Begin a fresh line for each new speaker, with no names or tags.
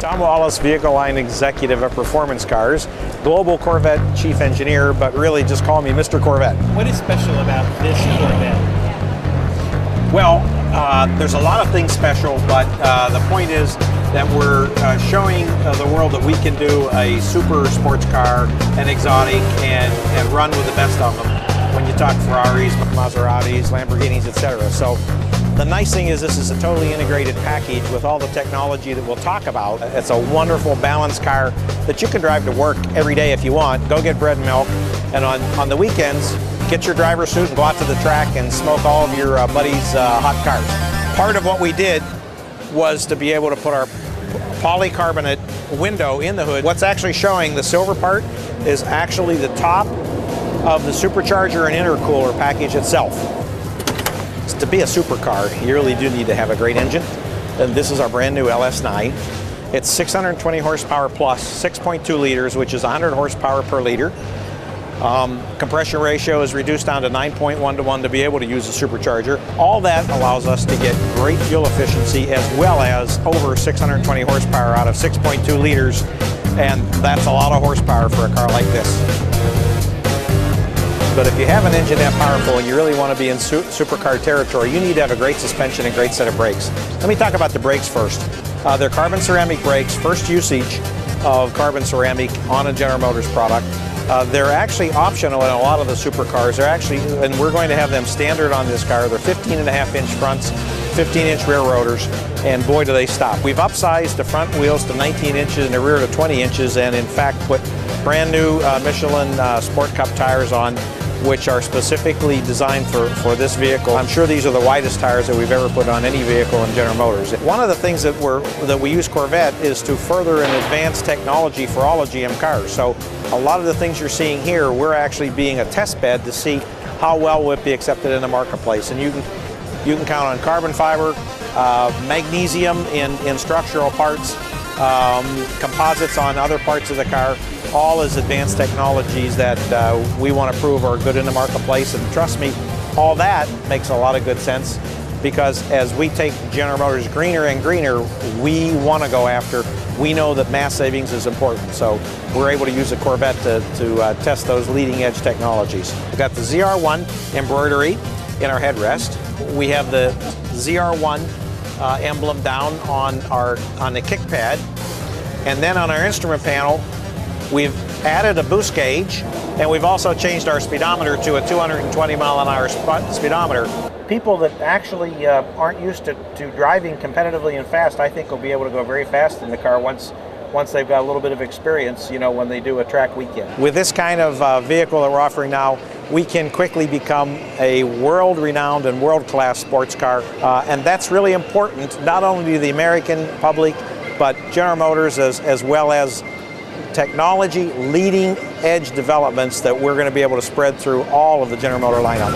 Tom Wallace, Vehicle Line Executive at Performance Cars, Global Corvette Chief Engineer, but really just call me Mr. Corvette.
What is special about this Corvette?
Well, there's a lot of things special, but the point is that we're showing the world that we can do a super sports car, an exotic, and run with the best of them. When you talk Ferraris, Maseratis, Lamborghinis, etc. So the nice thing is this is a totally integrated package with all the technology that we'll talk about. It's a wonderful balanced car that you can drive to work every day if you want. Go get bread and milk, and on the weekends, get your driver's suit and go out to the track and smoke all of your buddies' hot cars. Part of what we did was to be able to put our polycarbonate window in the hood. What's actually showing, the silver part, is actually the top of the supercharger and intercooler package itself. To be a supercar, you really do need to have a great engine. And this is our brand new LS9. It's 620 horsepower plus 6.2 liters, which is 100 horsepower per liter. Compression ratio is reduced down to 9.1 to 1 to be able to use a supercharger. All that allows us to get great fuel efficiency as well as over 620 horsepower out of 6.2 liters, and that's a lot of horsepower for a car like this. But if you have an engine that powerful and you really want to be in supercar territory, you need to have a great suspension and great set of brakes. Let me talk about the brakes first. They're carbon ceramic brakes, first usage of carbon ceramic on a General Motors product. They're actually optional in a lot of the supercars. They're actually, and we're going to have them standard on this car. They're 15.5-inch fronts, 15-inch rear rotors, and boy do they stop. We've upsized the front wheels to 19 inches and the rear to 20 inches, and in fact put brand new Michelin Sport Cup tires on, which are specifically designed for this vehicle. I'm sure these are the widest tires that we've ever put on any vehicle in General Motors. One of the things that we use Corvette is to further an advanced technology for all of GM cars. So a lot of the things you're seeing here, we're actually being a test bed to see how well will it be accepted in the marketplace. And you can count on carbon fiber, magnesium in structural parts, composites on other parts of the car, all as advanced technologies that we want to prove are good in the marketplace. And trust me, all that makes a lot of good sense, because as we take General Motors greener and greener, we want to go after, we know that mass savings is important. So we're able to use a Corvette to test those leading edge technologies. We've got the ZR1 embroidery in our headrest. We have the ZR1 emblem down on the kick pad. And then on our instrument panel, we've added a boost gauge, and we've also changed our speedometer to a 220 mile-an-hour speedometer. People that actually aren't used to driving competitively and fast, I think will be able to go very fast in the car once they've got a little bit of experience, you know, when they do a track weekend. With this kind of vehicle that we're offering now, we can quickly become a world-renowned and world-class sports car, and that's really important, not only to the American public, but General Motors as well as technology, leading edge developments that we're going to be able to spread through all of the General Motor lineup.